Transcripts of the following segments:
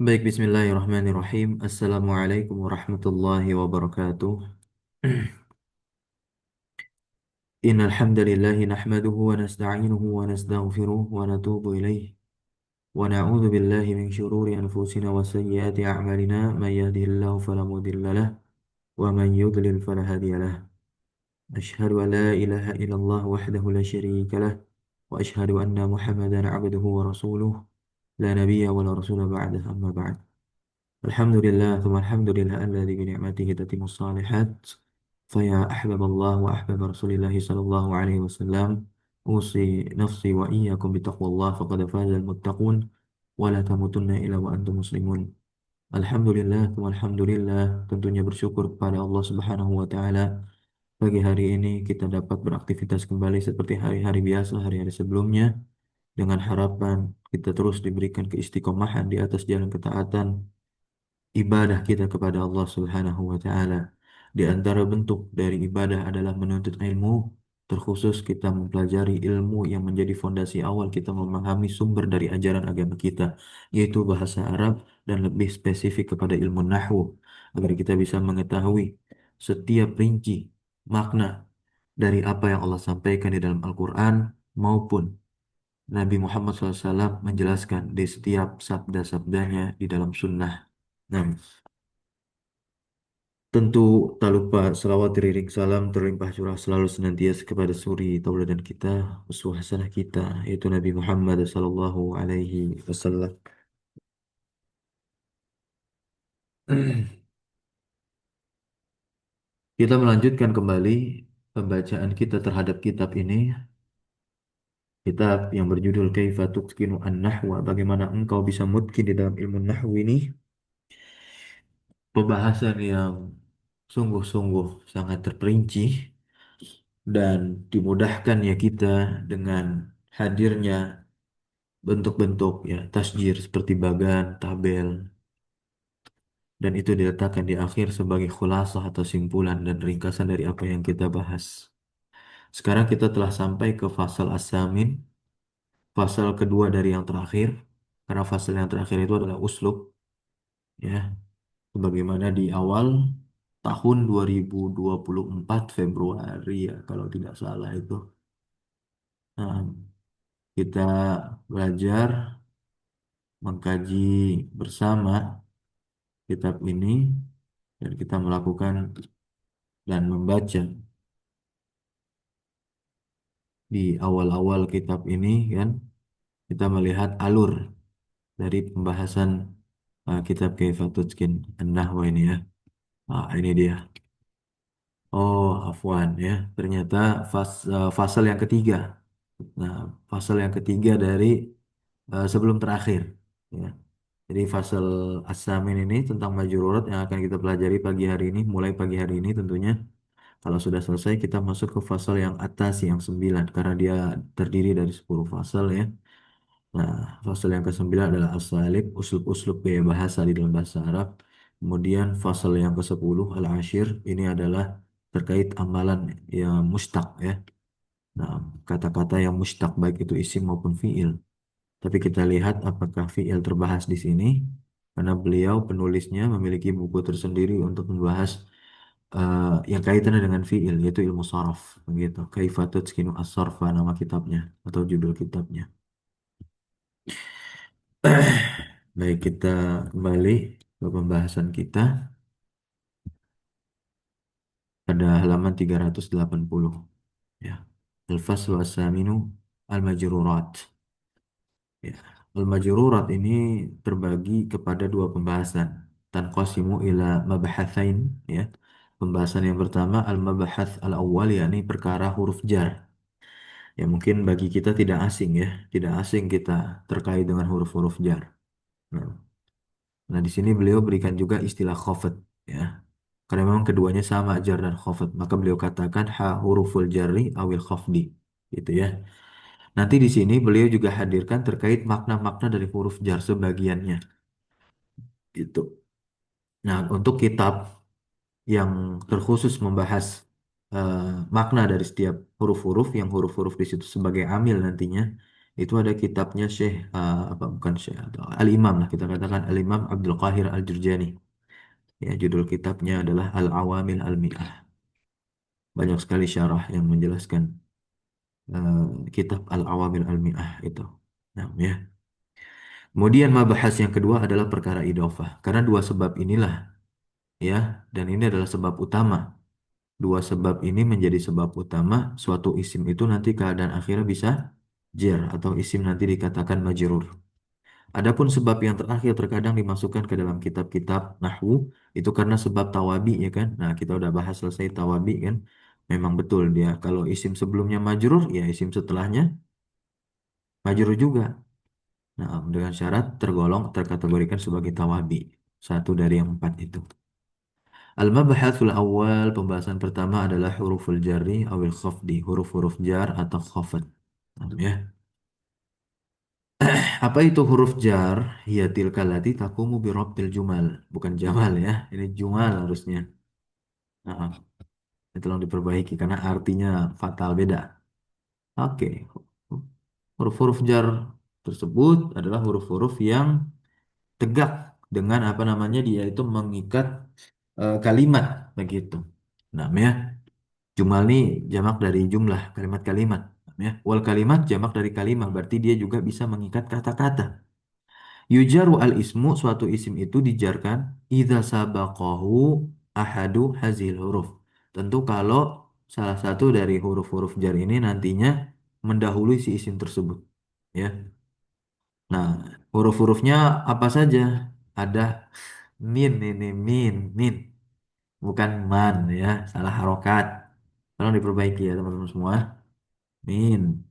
Baik, bismillahirrahmanirrahim. Assalamualaikum warahmatullahi wabarakatuh. Innal hamdalillahi nahmaduhu wa nasta'inuhu wa nastaghfiruh wa natubu ilaih wa na'udzu billahi min syururi anfusina wa sayyiati a'malina may yahdihillahu fala mudilla lah wa man yudlil fala hadiya lah. Asyhadu an la ilaha illallah wahdahu la syarika lah wa asyhadu anna Muhammadan 'abduhu wa rasuluh la nabiyya wa la rasula ba'dahu amma ba'd. Alhamdulillah, thumma alhamdulillah alladzi bi ni'matihi tatimmu shalihat. Faya ahbaballah wa ahbab Rasulillah sallallahu alaihi wasallam. Usi nafsi wa iyyakum bittaqwallah faqad fazal muttaqun wa la tamutunna illa wa antum muslimun. Alhamdulillah, thumma alhamdulillah, tentunya bersyukur kepada Allah Subhanahu wa taala. Pagi hari ini kita dapat beraktivitas kembali seperti hari-hari biasa, hari-hari sebelumnya, dengan harapan kita terus diberikan keistiqomahan di atas jalan ketaatan ibadah kita kepada Allah Subhanahu wa taala. Di antara bentuk dari ibadah adalah menuntut ilmu, terkhusus kita mempelajari ilmu yang menjadi fondasi awal kita memahami sumber dari ajaran agama kita, yaitu bahasa Arab dan lebih spesifik kepada ilmu nahwu, agar kita bisa mengetahui setiap rinci makna dari apa yang Allah sampaikan di dalam Al-Quran maupun Nabi Muhammad SAW menjelaskan di setiap sabda-sabdanya di dalam sunnah. Nah, tentu tak lupa selawat teriring salam terlimpah curah selalu senantiasa kepada suri tauladan kita, uswah hasanah kita, yaitu Nabi Muhammad sallallahu alaihi wasallam. Kita melanjutkan kembali pembacaan kita terhadap kitab ini, kitab yang berjudul Kaifa Tuqinu An-Nahwa, bagaimana engkau bisa mutkin di dalam ilmu nahwu ini, pembahasan yang sungguh-sungguh sangat terperinci dan dimudahkan ya kita dengan hadirnya bentuk-bentuk ya tasjir seperti bagan, tabel, dan itu diletakkan di akhir sebagai khulasah atau simpulan dan ringkasan dari apa yang kita bahas. Sekarang kita telah sampai ke fasal as-samin, fasal kedua dari yang terakhir, karena fasal yang terakhir itu adalah uslub, ya, sebagaimana di awal tahun 2024 Februari ya kalau tidak salah itu. Nah, kita belajar mengkaji bersama kitab ini dan kita melakukan dan membaca di awal-awal kitab ini kan kita melihat alur dari pembahasan kitab Kaifatutkin An-Nahwa ini ya. Ini dia. Oh, afwan ya. Ternyata fasal yang ketiga. Nah, fasal yang ketiga dari sebelum terakhir ya. Jadi fasal As-Samin ini tentang majrurat yang akan kita pelajari pagi hari ini, mulai pagi hari ini tentunya. Kalau sudah selesai, kita masuk ke fasal yang atas, yang 9, karena dia terdiri dari 10 fasal ya. Nah, fasal yang ke-9 adalah as-salib, uslub-uslub gaya bahasa di dalam bahasa Arab. Kemudian fasal yang ke-10, al-ashir, ini adalah terkait amalan yang mustaq ya. Nah, kata-kata yang mustaq, baik itu isim maupun fiil. Tapi kita lihat apakah fiil terbahas di sini, karena beliau penulisnya memiliki buku tersendiri untuk membahas yang kaitannya dengan fiil yaitu ilmu saraf begitu. Kaifatut skinu as-sarfa nama kitabnya atau judul kitabnya. Baik, kita kembali ke pembahasan kita pada halaman 380 ya. Al-faslu as-saminu al-majrurat. Ya. Al-majrurat ini terbagi kepada dua pembahasan. Tanqasimu ila mabahatsain ya. Pembahasan yang pertama al-mabahats al-awwal yakni perkara huruf jar. Ya mungkin bagi kita tidak asing ya, tidak asing kita terkait dengan huruf-huruf jar. Nah, nah, di sini beliau berikan juga istilah khafat ya. Karena memang keduanya sama jar dan khafat, maka beliau katakan ha huruful jarri awil khafdi gitu ya. Nanti di sini beliau juga hadirkan terkait makna-makna dari huruf jar sebagiannya gitu. Nah, untuk kitab yang terkhusus membahas eh, makna dari setiap huruf-huruf yang huruf-huruf di situ sebagai amil nantinya Itu ada kitabnya Syekh apa bukan Syekh atau Al-Imam lah kita katakan Al-Imam Abdul Qahir Al-Jurjani. Ya, judul kitabnya adalah Al-Awamil Al-Mi'ah. Banyak sekali syarah yang menjelaskan kitab Al-Awamil Al-Mi'ah itu. Nah, ya. Kemudian mabahas yang kedua adalah perkara idhofah. Karena dua sebab inilah ya, dan ini adalah sebab utama. Dua sebab ini menjadi sebab utama suatu isim itu nanti keadaan akhirnya bisa jar atau isim nanti dikatakan majrur. Adapun sebab yang terakhir terkadang dimasukkan ke dalam kitab-kitab nahwu itu karena sebab tawabi ya kan. Nah, kita udah bahas selesai tawabi kan. Memang betul dia kalau isim sebelumnya majrur ya isim setelahnya majrur juga. Nah, dengan syarat tergolong terkategorikan sebagai tawabi. Satu dari yang empat itu. Al-mabhasul awal pembahasan pertama adalah huruful jarri awil khafdi, huruf-huruf jar atau khafad. Ya. Apa itu huruf jar? Ya tilka lati takumu bi rabtil jumal. Bukan jamal ya. Ini jumal harusnya. Nah, ini tolong diperbaiki karena artinya fatal beda. Oke. Huruf-huruf jar tersebut adalah huruf-huruf yang tegak dengan apa namanya dia itu mengikat kalimat begitu. Namanya jumal ini jamak dari jumlah kalimat-kalimat. Ya. Wal kalimat jamak dari kalimah berarti dia juga bisa mengikat kata-kata. Yujaru al ismu suatu isim itu dijarkan idza sabaqahu ahadu hazil huruf. Tentu kalau salah satu dari huruf-huruf jar ini nantinya mendahului si isim tersebut. Ya. Nah, huruf-hurufnya apa saja? Ada min ini min bukan man ya, salah harokat. Tolong diperbaiki ya teman-teman semua. Min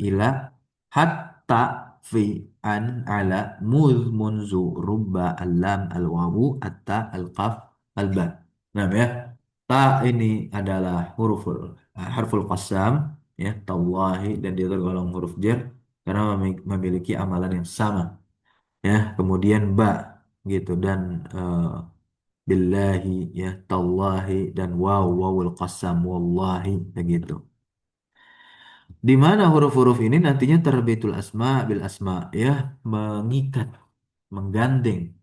ila hatta fi an ala muz munzu rubba alam al wawu atta al qaf al ba. Nah ya, ta ini adalah harful qasam ya, tallahi dan dia tergolong huruf jar karena memiliki amalan yang sama ya. Kemudian ba gitu dan billahi ya, tallahi dan wawul qasam wallahi begitu. Di mana huruf-huruf ini nantinya terbitul asma bil asma ya mengikat, menggandeng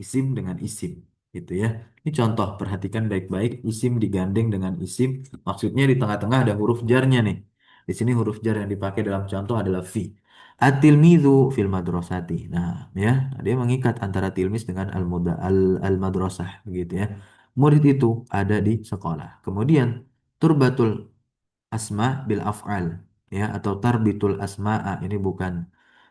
isim dengan isim gitu ya. Ini contoh perhatikan baik-baik isim digandeng dengan isim. Maksudnya di tengah-tengah ada huruf jarnya nih. Di sini huruf jar yang dipakai dalam contoh adalah fi. At-tilmizu fil madrasati. Nah, ya, dia mengikat antara tilmis dengan al madrasah gitu ya. Murid itu ada di sekolah. Kemudian turbatul asma bil af'al ya atau tarbitul asma'a ini bukan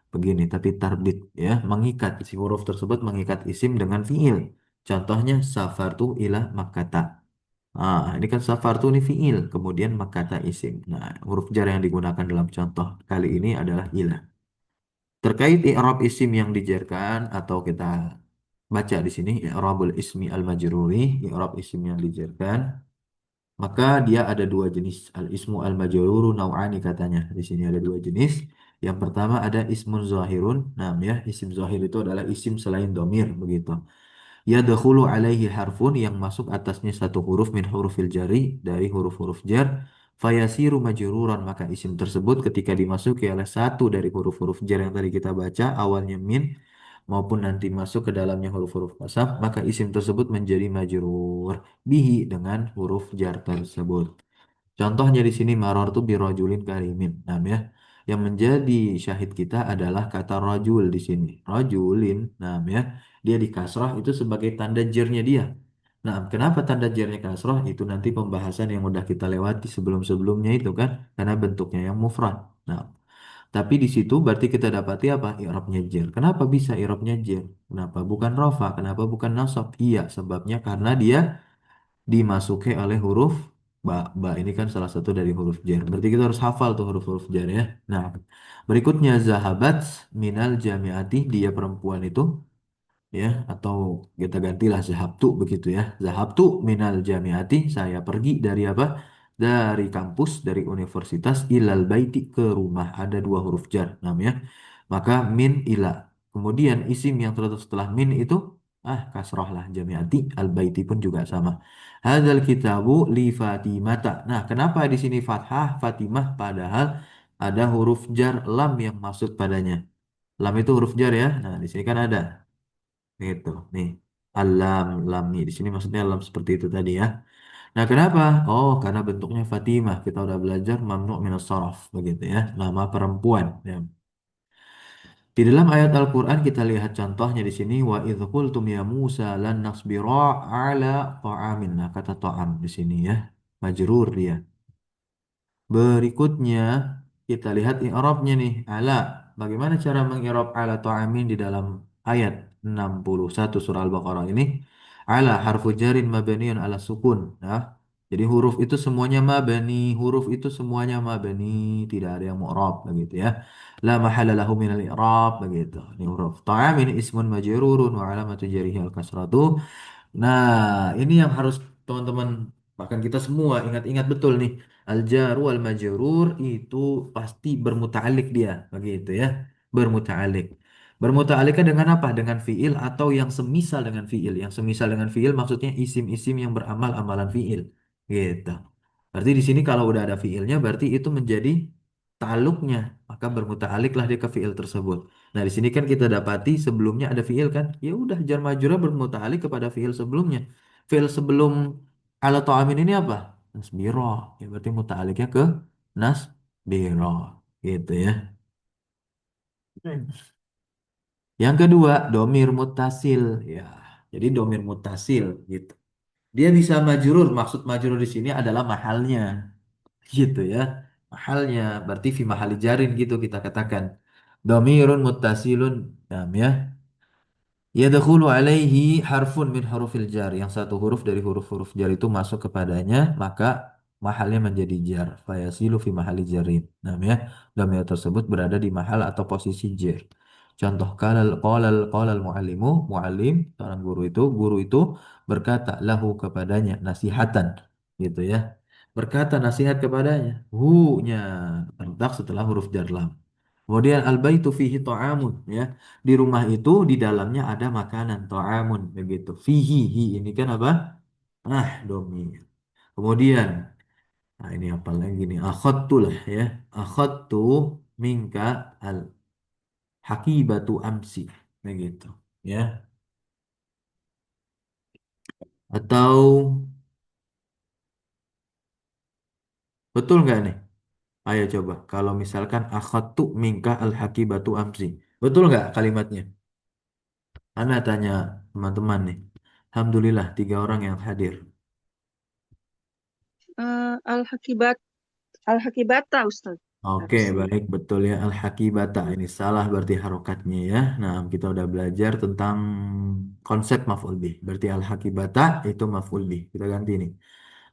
begini tapi tarbit ya mengikat si huruf tersebut mengikat isim dengan fiil contohnya safartu ila makkata. Ini kan safartu ini fiil kemudian makkata isim. Nah huruf jar yang digunakan dalam contoh kali ini adalah ila. Terkait i'rab isim yang dijarkan atau kita baca di sini i'rabul ismi al majruri i'rab isim yang dijarkan maka dia ada dua jenis. Al-ismu al-majruru nau'ani katanya. Di sini ada dua jenis. Yang pertama ada ismun zahirun. Nah, ya, isim zahir itu adalah isim selain domir, begitu. Yadkhulu alaihi harfun yang masuk atasnya satu huruf min hurufil jari dari huruf-huruf jar. Fayasiru majruran maka isim tersebut ketika dimasuki oleh satu dari huruf-huruf jar yang tadi kita baca awalnya min maupun nanti masuk ke dalamnya huruf-huruf qasam maka isim tersebut menjadi majrur bihi dengan huruf jar tersebut. Contohnya di sini marartu birojulin karimin. Nah, ya. Yang menjadi syahid kita adalah kata rajul di sini. Rajulin, nah ya, dia di kasrah itu sebagai tanda jernya dia. Nah, kenapa tanda jernya kasrah? Itu nanti pembahasan yang udah kita lewati sebelum-sebelumnya itu kan, karena bentuknya yang mufrad. Nah, tapi di situ berarti kita dapati apa? I'rabnya jer. Kenapa bisa i'rabnya jer? Kenapa bukan rofa? Kenapa bukan nasab? Iya, sebabnya karena dia dimasuki oleh huruf ba. Ba ini kan salah satu dari huruf jar. Berarti kita harus hafal tuh huruf-huruf jar ya. Nah, berikutnya zahabat minal jamiati dia perempuan itu ya atau kita gantilah zahabtu begitu ya. Zahabtu minal jamiati saya pergi dari apa? Dari kampus, dari universitas ilal baiti ke rumah. Ada dua huruf jar namanya. Maka min ila. Kemudian isim yang terletak setelah min itu kasroh lah jamiati al baiti pun juga sama. Hadzal kitabu li Fatimata. Nah, kenapa di sini fathah Fatimah padahal ada huruf jar lam yang masuk padanya. Lam itu huruf jar ya. Nah, di sini kan ada. Gitu. Nih. Alam, lam nih. Di sini maksudnya lam seperti itu tadi ya. Nah, kenapa? Oh, karena bentuknya Fatimah. Kita udah belajar mamnu' minas saraf begitu ya. Nama perempuan ya. Di dalam ayat Al-Qur'an kita lihat contohnya di sini wa idz qultum ya Musa lan nasbira ala ta'amin. Nah, kata ta'am di sini ya. Majrur dia. Berikutnya kita lihat i'rabnya nih. Ala. Bagaimana cara mengi'rab ala ta'amin di dalam ayat 61 surah Al-Baqarah ini? Ala harfu jarin mabniun ala sukun. Nah, jadi huruf itu semuanya mabani, huruf itu semuanya mabani, tidak ada yang mu'rab begitu ya. La mahala lahu minal i'rab begitu. Ini huruf. Ta'amin ismun majrurun wa alamatu jarihi al-kasratu. Nah, ini yang harus teman-teman, bahkan kita semua ingat-ingat betul nih. Al-jar wal majrur itu pasti bermuta'alliq dia, begitu ya. Bermuta'alliq. Bermuta'alliqnya dengan apa? Dengan fiil atau yang semisal dengan fiil. Yang semisal dengan fiil maksudnya isim-isim yang beramal amalan fiil. Gitu. Berarti di sini kalau udah ada fiilnya berarti itu menjadi ta'alluqnya, maka bermuta'alliqlah dia ke fiil tersebut. Nah, di sini kan kita dapati sebelumnya ada fiil kan? Ya udah jar majrurnya bermuta'alliq kepada fiil sebelumnya. Fiil sebelum ala ta'amin ini apa? Nasbiro. Ya berarti muta'alliqnya ke nasbiro. Gitu ya. Yang kedua, domir mutasil. Ya, jadi domir mutasil gitu. Dia bisa majrur. Maksud majrur di sini adalah mahalnya. Gitu ya. Mahalnya. Berarti fi mahali jarin gitu kita katakan. Domirun mutasilun. Ya. Yadkhulu alaihi harfun min hurufil jar. Yang satu huruf dari huruf-huruf jar itu masuk kepadanya, maka mahalnya menjadi jar. Fayasilu fi mahali jarin. Namanya dhamir tersebut berada di mahal atau posisi jar. Contoh qalal muallimu, muallim, seorang guru itu berkata lahu kepadanya nasihatan gitu ya. Berkata nasihat kepadanya. Hu-nya terletak setelah huruf jar lam. Kemudian al-baitu fihi ta'amun ya. Di rumah itu di dalamnya ada makanan ta'amun begitu. Fihi hi ini kan apa? Ah, domir. Kemudian nah ini apa lagi nih? Akhadtu lah ya. Akhadtu minka al hakibatu amsi begitu ya. Atau betul nggak nih? Ayo coba. Kalau misalkan akhadtu minka al hakibatu amsi. Betul nggak kalimatnya? Anda tanya teman-teman nih. Alhamdulillah tiga orang yang hadir. Al-Hakibat, Al-Hakibata, Ustaz. Oke, Harusnya. baik betul ya al-hakibata. Ini salah berarti harokatnya ya. Nah, kita udah belajar tentang konsep maf'ul bih. Berarti al-hakibata itu maf'ul bih. Kita ganti nih.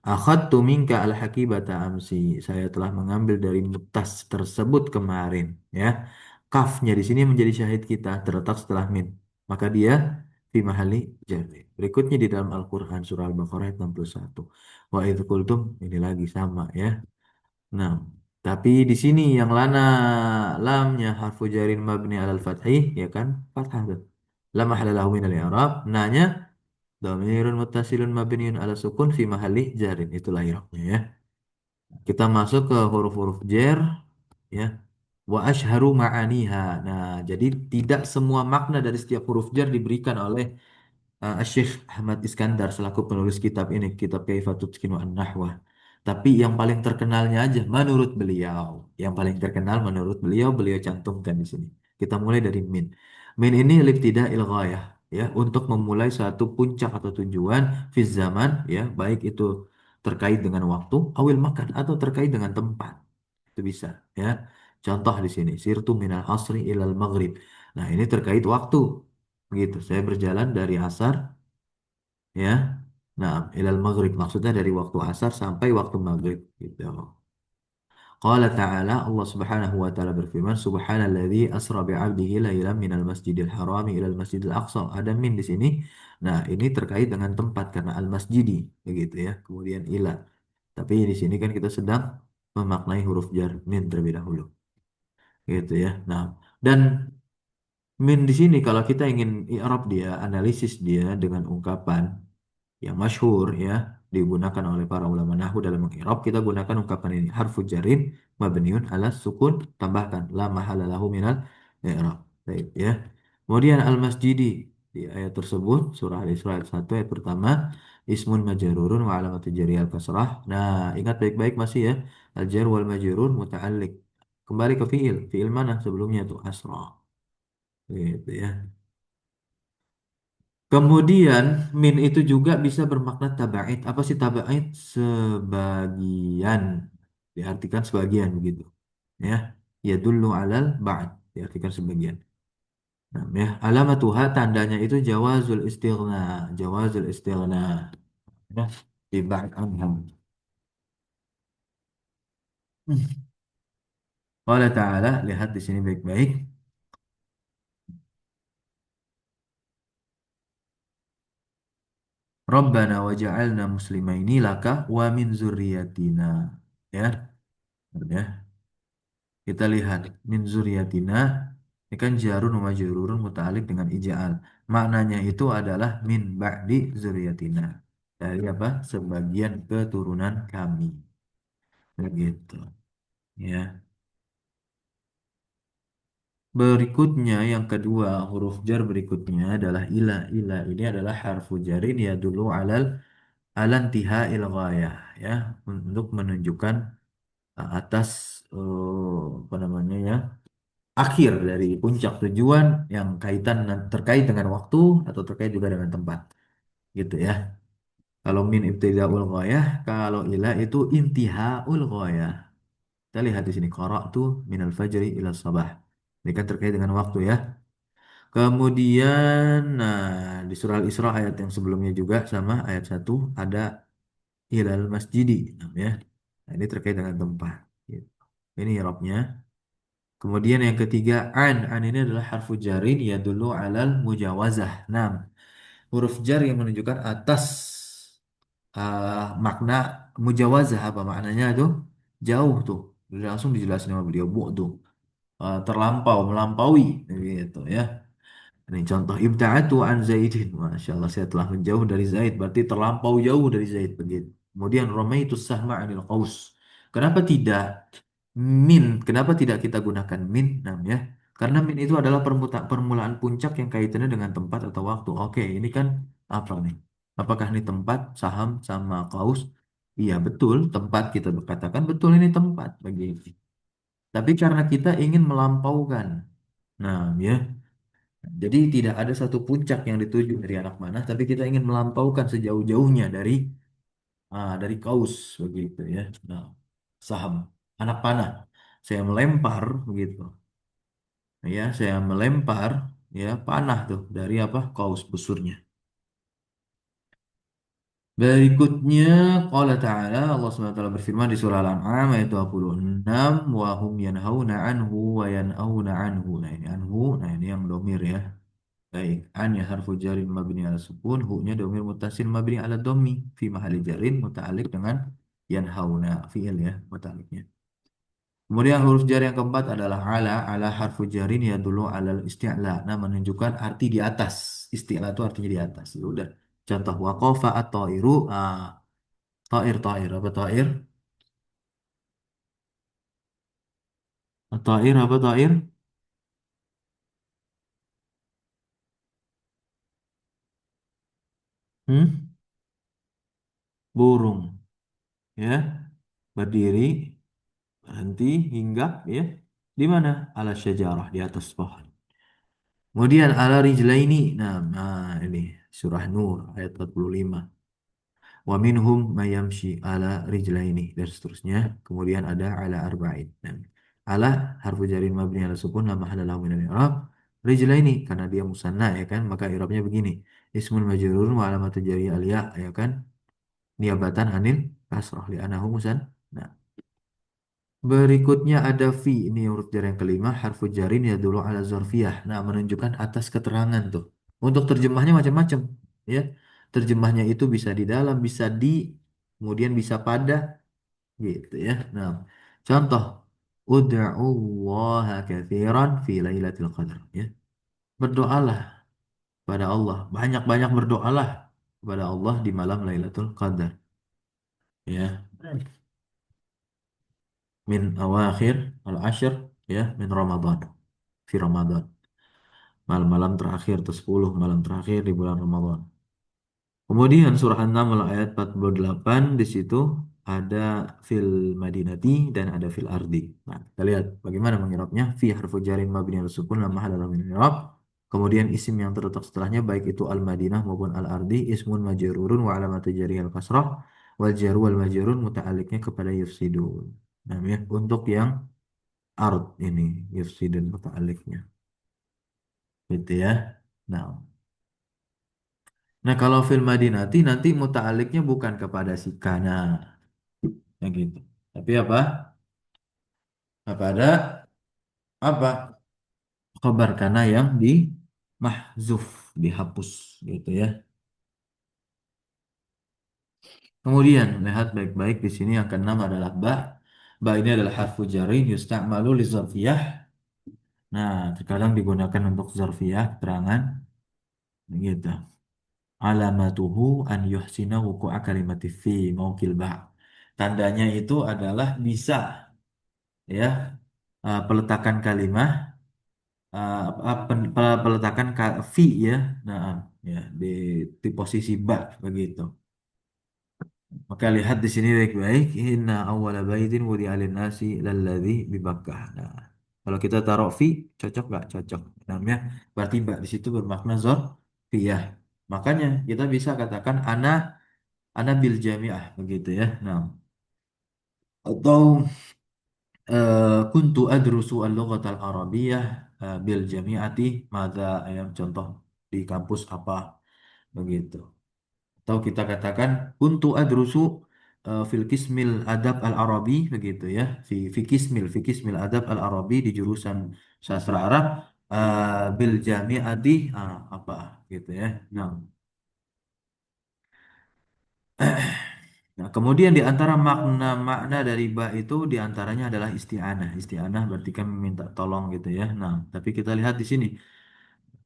Akhadtu minka al-hakibata amsi. Saya telah mengambil dari mutas tersebut kemarin ya. Kafnya di sini menjadi syahid kita terletak setelah min. Maka dia fi mahali jarri. Berikutnya di dalam Al-Qur'an surah Al-Baqarah ayat 61. Wa idz qultum ini lagi sama ya. Nah, tapi di sini yang lana lamnya harfu jarin mabni alal fathih ya kan? Fathah tuh. La mahala lahu minal i'rab. Nanya dhamirun muttasilun mabniun ala sukun fi mahalli jarin. Itulah i'rabnya ya. Kita masuk ke huruf-huruf jar ya. Wa ashharu ma'aniha. Nah, jadi tidak semua makna dari setiap huruf jar diberikan oleh Syekh Ahmad Iskandar selaku penulis kitab ini, kitab Kaifatul Tutkinu An-Nahwah. Tapi yang paling terkenalnya aja menurut beliau. Yang paling terkenal menurut beliau, beliau cantumkan di sini. Kita mulai dari min. Min ini libtida'il ghayah ya, untuk memulai suatu puncak atau tujuan fi zaman ya, baik itu terkait dengan waktu, awil makan atau terkait dengan tempat. Itu bisa ya. Contoh di sini, sirtu minal asri ilal maghrib. Nah, ini terkait waktu. Begitu. Saya berjalan dari asar ya. Nah, ilal maghrib maksudnya dari waktu asar sampai waktu maghrib gitu. Qala ta'ala Allah Subhanahu wa taala berfirman Subhanalladzi asra bi'abdihi lailan minal masjidil harami ilal masjidil aqsa. Ada min di sini. Nah, ini terkait dengan tempat karena al-masjidi begitu ya. Kemudian ila. Tapi di sini kan kita sedang memaknai huruf jar min terlebih dahulu. Gitu ya. Nah, dan min di sini kalau kita ingin i'rab dia, analisis dia dengan ungkapan yang masyhur ya, digunakan oleh para ulama nahwu dalam meng'irab, kita gunakan ungkapan ini harfu jarin mabniun ala sukun, tambahkan la mahala lahu minal i'rab. Baik ya. Kemudian al-masjidi di ayat tersebut surah Al-Isra ayat 1 ayat pertama ismun majrurun wa alamatu jarri al-kasrah. Nah, ingat baik-baik masih ya. Al-jar wal majrur muta'alliq. Kembali ke fiil. Fiil mana sebelumnya tuh asra. Gitu ya. Kemudian min itu juga bisa bermakna taba'id. Apa sih taba'id? Sebagian. Diartikan sebagian begitu. Ya. Ya dulu alal ba'd. Diartikan sebagian. Nah, ya. Alamatuha tandanya itu jawazul istighna. Jawazul istighna. Ya. Di ba'd anhum. Allah Ta'ala, lihat di sini baik-baik. Rabbana waja'alna muslimaini laka wa min zurriyatina. Ya. Ya. Kita lihat min zuriyatina ini kan jarun wa majrurun muta'alliq dengan ija'al. Maknanya itu adalah min ba'di zuriyatina. Dari apa? Sebagian keturunan kami. Begitu. Ya. Berikutnya yang kedua huruf jar berikutnya adalah ila. Ila ini adalah harfu jarin ya dulu alantiha il ghayah ya untuk menunjukkan atas apa namanya ya akhir dari puncak tujuan yang kaitan terkait dengan waktu atau terkait juga dengan tempat gitu ya. Kalau min ibtidaul ghayah, kalau ila itu intihaul ghayah. Kita lihat di sini qara'tu minal fajri ila sabah. Ini kan terkait dengan waktu ya. Kemudian nah di surah Al-Isra ayat yang sebelumnya juga sama ayat 1 ada ilal masjidi ya. Nah, ini terkait dengan tempat. Gitu. Ini robnya. Kemudian yang ketiga an ini adalah harfu jarin ya dulu alal mujawazah. Nah, huruf jar yang menunjukkan atas makna mujawazah apa maknanya tuh? Jauh tuh. Udah langsung dijelasin sama beliau bu tuh. Terlampau, melampaui gitu ya. Ini contoh ibta'atu an Zaidin. Masya Allah saya telah menjauh dari Zaid. Berarti terlampau jauh dari Zaid begitu. Kemudian ramaitu sahma anil qaus. Kenapa tidak min? Kenapa tidak kita gunakan min? Ya. Karena min itu adalah permulaan puncak yang kaitannya dengan tempat atau waktu. Oke, ini kan apa nih? Apakah ini tempat, saham, sama kaus? Iya betul, tempat kita berkatakan betul ini tempat bagi ini. Tapi karena kita ingin melampaukan. Nah, ya. Jadi tidak ada satu puncak yang dituju dari anak panah, tapi kita ingin melampaukan sejauh-jauhnya dari kaus begitu ya. Nah, saham anak panah. Saya melempar begitu. Ya, saya melempar ya panah tuh dari apa? Kaus busurnya. Berikutnya qala ta'ala Allah SWT berfirman di surah Al-An'am ayat 26 wa hum yanhauna anhu wa yan'auna anhu. Nah, ini anhu, nah ini yang domir ya. Baik, an ya harfu jarin mabni ala sukun, hu-nya domir mutasil mabni ala domi fi mahali jarin muta'alik dengan yanhauna fi'il ya muta'aliknya. Kemudian huruf jar yang keempat adalah ala harfu jarin ya dulu alal isti'la. Nah, menunjukkan arti di atas. Isti'la itu artinya di atas. Ya udah. Contoh waqafa at-ta'iru, ta'ir apa ta'ir? Ta'ir apa ta'ir? Hmm? Burung ya. Berdiri, berhenti, hinggap ya. Di mana? Ala syajarah di atas pohon. Kemudian ala rijlaini. Ini surah Nur ayat 45. Wa minhum mayamshi ala rijlaini dan seterusnya. Kemudian ada ala arba'in. Nah, ala harfu jarin mabni ala sukun la mahalla lahu min al-i'rab. Rijlaini karena dia musanna ya kan, maka i'rabnya begini. Ismun majrurun wa alamatu jari aliyah ya kan. Niabatan anil kasrah li anahu musanna. Nah, berikutnya ada fi, ini huruf jar yang kelima, harfu jarin ya dulu ala zarfiyah. Nah, menunjukkan atas keterangan tuh. Untuk terjemahnya macam-macam, ya. Terjemahnya itu bisa di dalam, bisa di, kemudian bisa pada, gitu ya. Nah, contoh, ud'ullaha katsiran fi lailatul qadar, ya. Berdoalah pada Allah, banyak-banyak berdoalah kepada Allah di malam Lailatul Qadar, ya. min awakhir al-ashr ya min Ramadan fi Ramadan. Malam-malam terakhir atau 10 malam terakhir di bulan Ramadan. Kemudian surah An-Naml ayat 48 di situ ada fil Madinati dan ada fil Ardi. Nah, kita lihat bagaimana mengirapnya. Fi harfu jarin mabni al sukun lamah dalam i'rab. Kemudian isim yang terletak setelahnya baik itu al-Madinah maupun al-Ardi ismun majrurun wa alamatu jarih al-kasrah wal jaru wal majrurun muta'alliqnya kepada yufsidun. Nah, ya, untuk yang ard ini yufsidun muta'alliqnya. Gitu ya. Nah, kalau fil Madinati nanti muta'alliqnya bukan kepada si kana. Ya gitu. Tapi apa? Apa ada apa? Khabar kana yang di mahzuf, dihapus gitu ya. Kemudian lihat baik-baik di sini yang keenam adalah ba. Ba ini adalah harfu jarin yusta'malu li zarfiyah. Nah, terkadang digunakan untuk zarfiyah keterangan gitu. Alamatuhu an yuhsina wuku'a kalimati fi mauqil ba. Tandanya itu adalah bisa ya peletakan kalimat peletakan fi ya nah ya di posisi ba begitu maka lihat di sini baik-baik inna awwala baitin wudi'a lin-nasi lalladzi bi Bakkah. Nah kalau kita taruh fi cocok nggak cocok namanya berarti ba di situ bermakna zarfiyah makanya kita bisa katakan ana bil jami'ah begitu ya nah atau kuntu adrusu al-lughata al-arabiyyah bil jami'ati madza ya contoh di kampus apa begitu atau kita katakan kuntu adrusu fil kismil adab al-arabi begitu ya fi kismil adab al-arabi di jurusan sastra Arab bil jami'ati apa gitu ya nah Nah, kemudian di antara makna-makna dari ba itu di antaranya adalah isti'anah. Isti'anah berarti kan meminta tolong gitu ya. Nah, tapi kita lihat di sini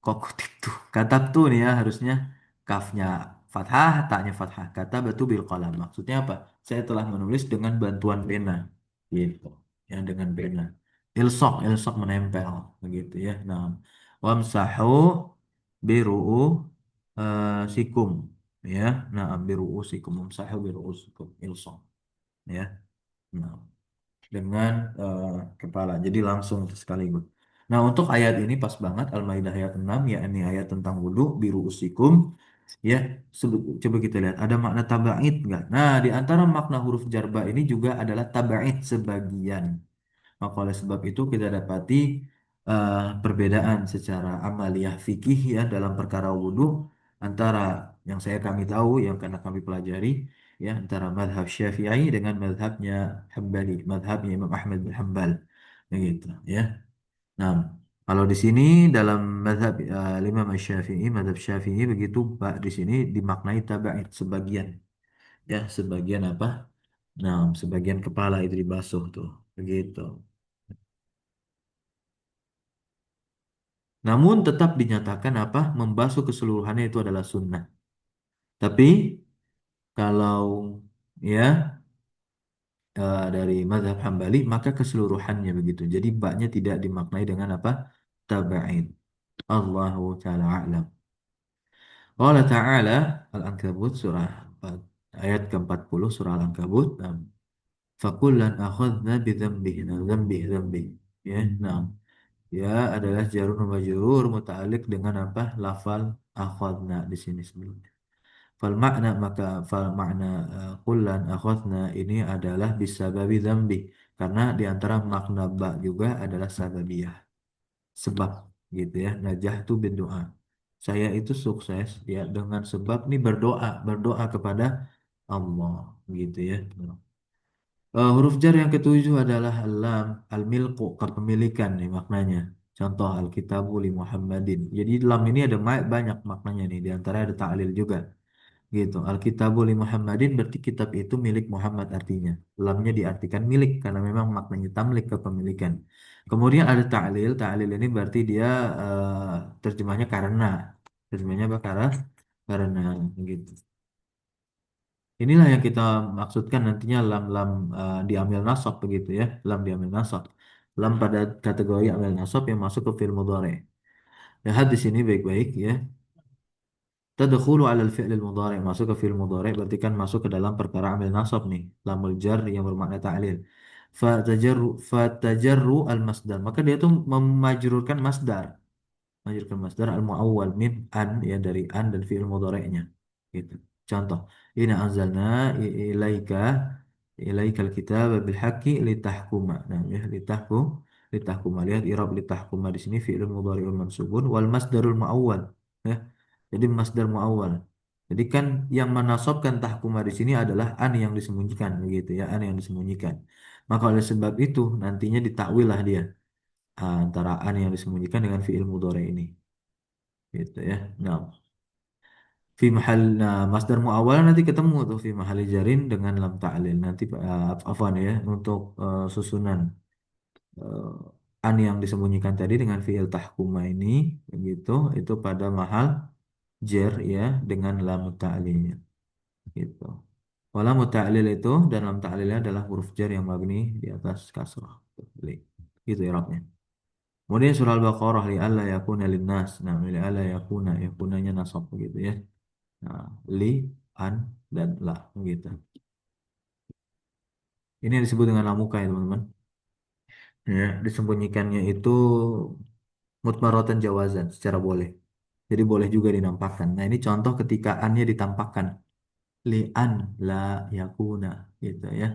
kok itu kata tuh nih ya harusnya kafnya fathah, taknya fathah. Kata batu bil qalam. Maksudnya apa? Saya telah menulis dengan bantuan pena. Gitu. Ya dengan pena. Ilsok, ilsok menempel begitu ya. Nah, wamsahu biru'u sikum ya. Nah, biru'u sikum wamsahu biru'u sikum ilsok ya. Nah, dengan kepala. Jadi langsung sekaligus. Nah, untuk ayat ini pas banget Al-Maidah ayat 6 yakni ayat tentang wudhu biru usikum ya. Coba kita lihat ada makna taba'id enggak? Nah, di antara makna huruf jarba ini juga adalah taba'id sebagian. Maka oleh sebab itu kita dapati perbedaan secara amaliyah fikih ya dalam perkara wudhu antara yang kami tahu yang karena kami pelajari ya antara madhab Syafi'i dengan madhabnya Hambali, madhabnya Imam Ahmad bin Hambal, begitu ya. Nah, kalau di sini dalam madhab Imam Syafi'i, madhab Syafi'i begitu, Pak di sini dimaknai tabaid sebagian, ya sebagian apa? Nah, sebagian kepala itu dibasuh tuh, begitu. Namun tetap dinyatakan apa? Membasuh keseluruhannya itu adalah sunnah. Tapi kalau ya dari mazhab Hambali maka keseluruhannya begitu. Jadi baknya tidak dimaknai dengan apa? Tabain. Allahu taala a'lam. Allah Ta'ala Al-Ankabut surah 4, ayat ke-40 surah Al-Ankabut. Fakullan akhadna bidzambih. Nah, dzambih. Ya, nah. Ya adalah jarun wa majrur muta'alliq dengan apa? Lafal akhadna di sini sebelumnya. Fal makna maka fal makna kullan akhadna ini adalah bisababi dzambi karena di antara makna ba juga adalah sababiyah. Sebab gitu ya. Najah tu berdoa. Saya itu sukses ya dengan sebab nih berdoa kepada Allah gitu ya. Huruf jar yang ketujuh adalah lam, al-milku, kepemilikan nih maknanya. Contoh Alkitabu li Muhammadin. Jadi lam ini ada banyak maknanya nih. Di antara ada ta'lil juga. Gitu. Alkitabu li Muhammadin berarti kitab itu milik Muhammad artinya. Lamnya diartikan milik karena memang maknanya tamlik kepemilikan. Kemudian ada ta'lil. Ta'lil ini berarti dia terjemahnya karena. Terjemahnya apa? Karena gitu. Inilah yang kita maksudkan nantinya lam diambil nasab begitu ya. Lam diambil nasab. Lam pada kategori amil nasab yang masuk ke fi'il mudhari. Lihat di sini baik-baik ya. Tadkhulu 'ala al-fi'lil mudhari, masuk ke fi'il mudhari berarti kan masuk ke dalam perkara amil nasab nih, lamul jar yang bermakna ta'lil. Fatajarru al-masdar, maka dia tuh memajrurkan masdar. Majrurkan masdar al-muawwal min an ya, dari an dan fi'il mudhari'nya. Gitu. Contoh, inna anzalna ilaika ilaikal kitaba bil haqqi litahkuma. Nah, ya litahkuma. Lihat i'rab litahkuma di sini fi'il mudhari'un mansubun wal masdarul muawwal. Ya. Jadi masdar muawwal. Jadi kan yang menasabkan tahkuma di sini adalah an yang disembunyikan begitu ya, an yang disembunyikan. Maka oleh sebab itu nantinya ditakwil lah dia, antara an yang disembunyikan dengan fi'il mudhari ini. Gitu ya. Nah, nah masdar muawwal nanti ketemu tuh fi mahali jarin dengan lam ta'lil. Nanti afwan ya, untuk susunan an yang disembunyikan tadi dengan fi'il tahkuma ini begitu, itu pada mahal jar ya dengan lam ta'lilnya gitu. Wala muta'lil itu dan lam ta'lilnya adalah huruf jar yang mabni di atas kasrah. Gitu i'rabnya. Kemudian surah Al-Baqarah li alla yakuna linnas. Nah, li alla yakuna, yakunanya nasab begitu ya. Nah, li, an, dan la gitu. Ini yang disebut dengan lamuka ya teman-teman. Ya, disembunyikannya itu mutmaratan jawazan secara boleh. Jadi boleh juga dinampakkan. Nah, ini contoh ketika annya ditampakkan. Li an la yakuna gitu ya.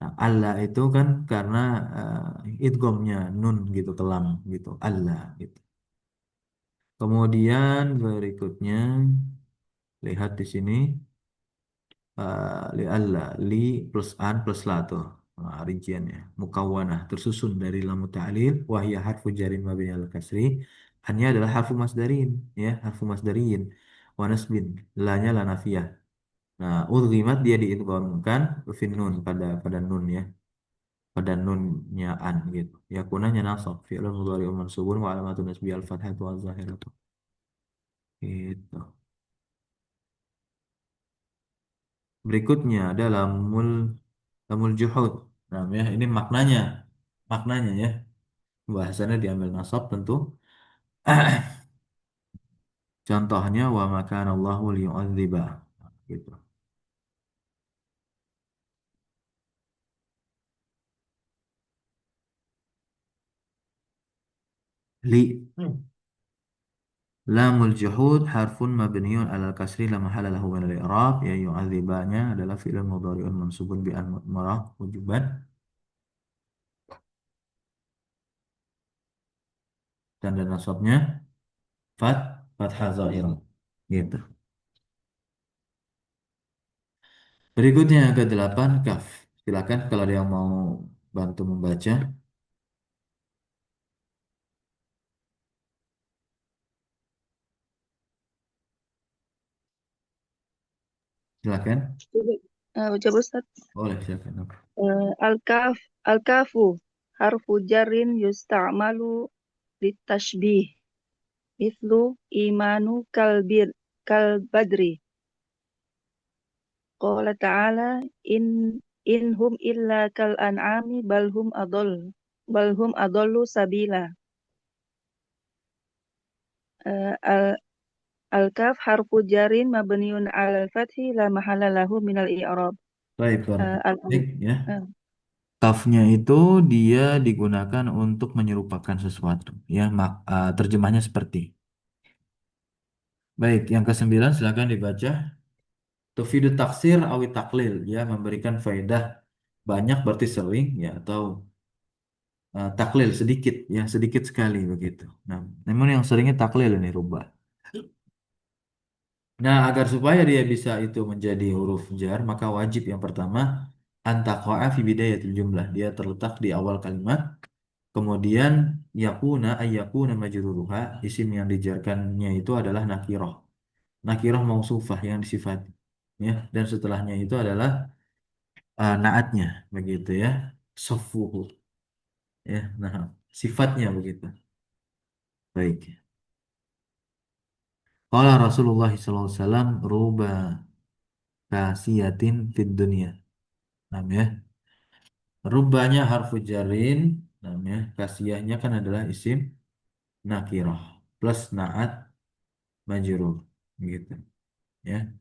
Nah, Allah itu kan karena idghamnya nun gitu, kelam gitu. Allah gitu. Kemudian berikutnya lihat di sini, li alla li plus an plus la tuh. Nah, rinciannya mukawwanah tersusun dari lam ta'lil wahya harfu jarin mabni al kasri, annya adalah harfu masdarin ya, harfu masdariyin wa nasbin, lanya la nafiyah. Nah, udghimat dia diidghamkan fin nun, pada nun ya, pada nunnya an gitu. Ya kunanya nasab fi'lun mudhari'un mansubun wa alamatun nasbi al fathatu wa zahiratu gitu. Berikutnya ada lamul juhud. Nah, ya, ini maknanya ya. Bahasannya diambil nasab tentu. Contohnya wa makana Allahu liyu'adziba gitu. Li lamul juhud harfun mabniun alal kasri la mahalla lahu min al-i'rab, ya yu'adzibanya adalah fi'il mudhari'un mansubun bi an marah wujuban, dan nasabnya fathah zahirah gitu. Berikutnya yang ke-8 kaf. Silakan kalau ada yang mau bantu membaca, silakan. Coba, coba Ustaz. Boleh silakan. Al-kaf, al-kafu, harfu jarin yusta'malu litashbih. Mithlu imanu kalbadri. Qala ta'ala in hum illa kal an'ami balhum adallu sabila. Al Al-kaf harfu jarin mabniun 'alal fathi la mahalla lahu minal i'rab. Baik, Al baik ya. Kafnya itu dia digunakan untuk menyerupakan sesuatu. Ya, terjemahnya seperti. Baik, yang ke-9 silakan dibaca. Tufidu taksir awi taklil, ya, memberikan faedah banyak berarti sering ya, atau taklil sedikit ya, sedikit sekali begitu. Nah, namun yang seringnya taklil ini rubah. Nah, agar supaya dia bisa itu menjadi huruf jar, maka wajib yang pertama antaqa'a fi bidayatil jumlah. Dia terletak di awal kalimat. Kemudian yakuna ayyakuna majruruha, isim yang dijarkannya itu adalah nakiroh. Nakiroh mausufah yang disifati. Ya, dan setelahnya itu adalah naatnya begitu ya. Sofuhu ya. Nah, sifatnya begitu. Baik. Qala Rasulullah SAW ruba. kasiyatin fid dunya. Namanya rubanya harfu jarin, namanya kasiyahnya kan adalah isim nakirah plus naat majrur gitu ya.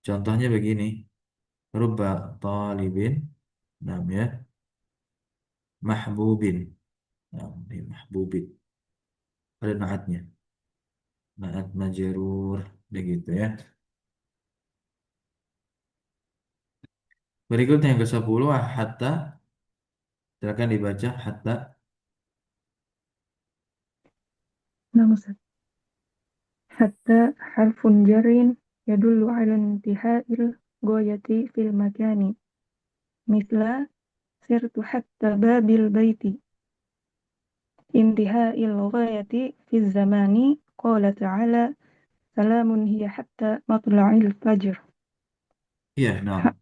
Contohnya begini, rubba talibin, namanya mahbubin. Nah, ini mahbubin ada naatnya, naat majrur begitu ya. Berikutnya yang ke-10 hatta, silakan dibaca hatta. نعم أستاذ. حتى حرف جر يدل على انتهاء الغاية في المكان، مثل سرت حتى باب البيت. انتهاء الغاية في الزمان، قال تعالى: سلام هي حتى مطلع الفجر. Iya, nah. ح-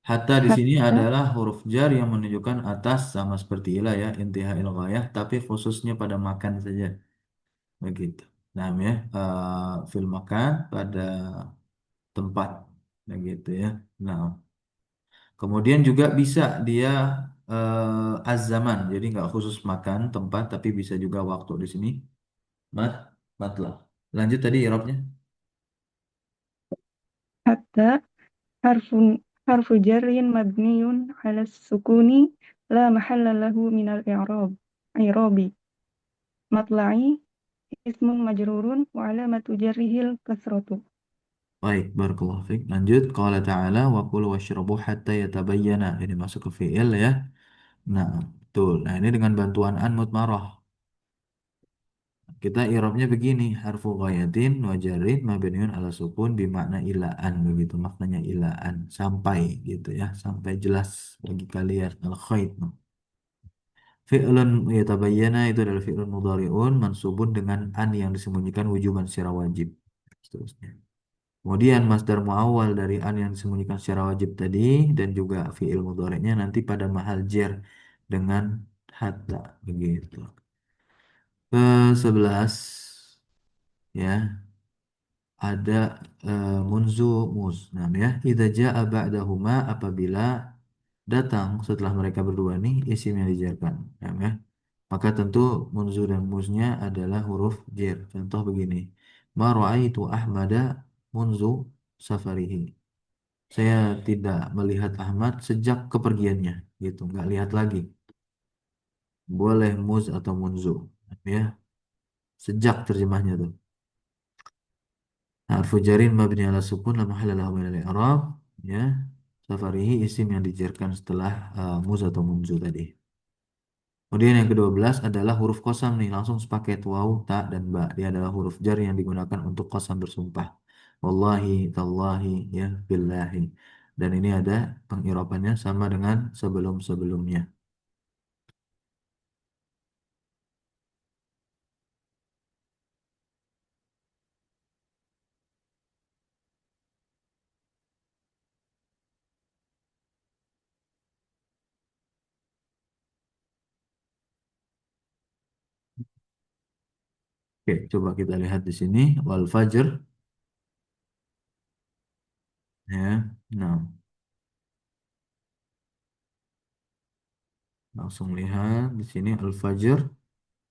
Hatta di sini حتى adalah huruf jar yang menunjukkan atas sama seperti ilah ya, intihail ghayah, tapi khususnya pada makan saja. Begitu. Nah, ya, fil makan pada tempat. Begitu ya. Nah, kemudian juga bisa dia az-zaman. Jadi nggak khusus makan tempat, tapi bisa juga waktu di sini. Mat, matlah. Lanjut tadi irobnya. حتى حرف حرف جر مبني على السكون، لا محل له من الإعراب. إعرابي مطلعي اسم مجرور وعلامة جره الكسرة. Baik, barakallahu fiik. Lanjut, qala ta'ala wa kulu washrabu hatta yatabayyana. Ini masuk ke fi'il ya. Nah, betul. Nah, ini dengan bantuan an mutmarah. Kita i'rabnya begini, harfu ghayatin wa jarin mabniun ala sukun bimakna ilaan begitu. Maknanya ilaan, sampai gitu ya, sampai jelas bagi kalian al khaid. Fi'lun yatabayyana itu adalah fi'lun mudhari'un mansubun dengan an yang disembunyikan wujuban secara wajib. Seterusnya. Kemudian masdar muawwal dari an yang disembunyikan secara wajib tadi dan juga fi'il mudhari'nya nanti pada mahal jar dengan hatta begitu. Ke-11 ya, ada munzu mus. Nah, ya, idza jaa ba'dahuma apabila datang setelah mereka berdua nih isim yang dijarkan. Nah, ya. Maka tentu munzu dan musnya adalah huruf jar. Contoh begini. Ma ra'aitu Ahmada munzu safarihi. Saya tidak melihat Ahmad sejak kepergiannya, gitu. Nggak lihat lagi. Boleh muz atau munzu, ya. Sejak terjemahnya tuh. Harfu jarin mabni ala sukun la mahalla lahu min al-i'rab, ya. Safarihi isim yang dijarkan setelah muz atau munzu tadi. Kemudian yang ke-12 adalah huruf qasam nih, langsung sepaket waw, ta, dan ba. Dia adalah huruf jar yang digunakan untuk qasam bersumpah. Wallahi, tallahi, ya, billahi. Dan ini ada pengirapannya sama dengan sebelum-sebelumnya. Oke, coba kita lihat di sini. Wal fajr, ya. Nah, langsung lihat di sini al fajr.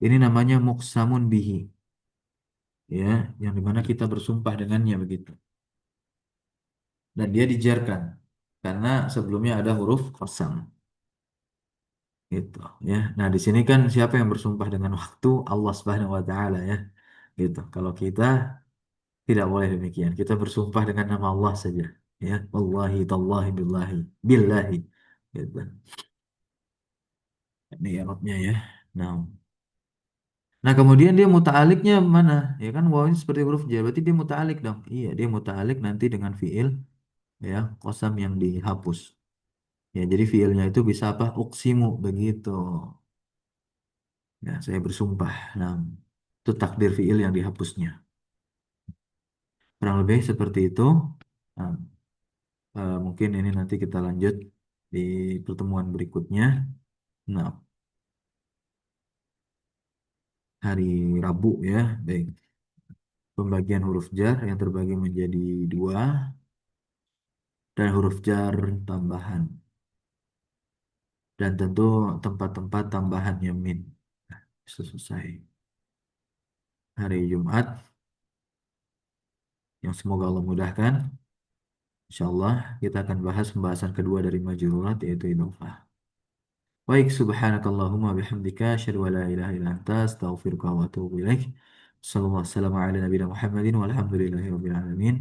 Ini namanya muqsamun bihi, ya, yang dimana kita bersumpah dengannya begitu. Dan dia dijarkan karena sebelumnya ada huruf qasam. Gitu ya. Nah, di sini kan siapa yang bersumpah dengan waktu? Allah Subhanahu wa taala ya. Gitu. Kalau kita tidak boleh demikian. Kita bersumpah dengan nama Allah saja ya. Wallahi tallahi billahi billahi gitu. Ini Arabnya ya. Nah, nah kemudian dia muta'aliknya mana? Ya kan waw ini seperti huruf jar, berarti dia muta'alik dong. Iya, dia muta'alik nanti dengan fiil ya, qasam yang dihapus. Ya, jadi fiilnya itu bisa apa? Uksimu begitu. Ya, saya bersumpah. Nah, itu takdir fiil yang dihapusnya. Kurang lebih seperti itu. Nah, mungkin ini nanti kita lanjut di pertemuan berikutnya. Nah, hari Rabu ya. Baik. Pembagian huruf jar yang terbagi menjadi dua. dan huruf jar tambahan. Dan tentu tempat-tempat tambahannya min. Nah, selesai. Hari Jumat, yang semoga Allah mudahkan. Insya Allah kita akan bahas pembahasan kedua dari majururat yaitu idhofah. Baik, subhanakallahumma bihamdika asyhadu an la ilaha illa anta astaghfiruka wa atubu ilaik. Sallallahu alaihi wasallam ala nabiyina Muhammadin walhamdulillahi rabbil alamin.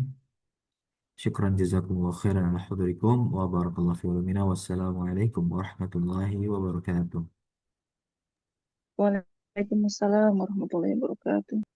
Syukran jazakumullah khairan ala hudurikum wa barakallahu fi ulamina wassalamualaikum warahmatullahi wabarakatuh. Waalaikumsalam warahmatullahi wabarakatuh.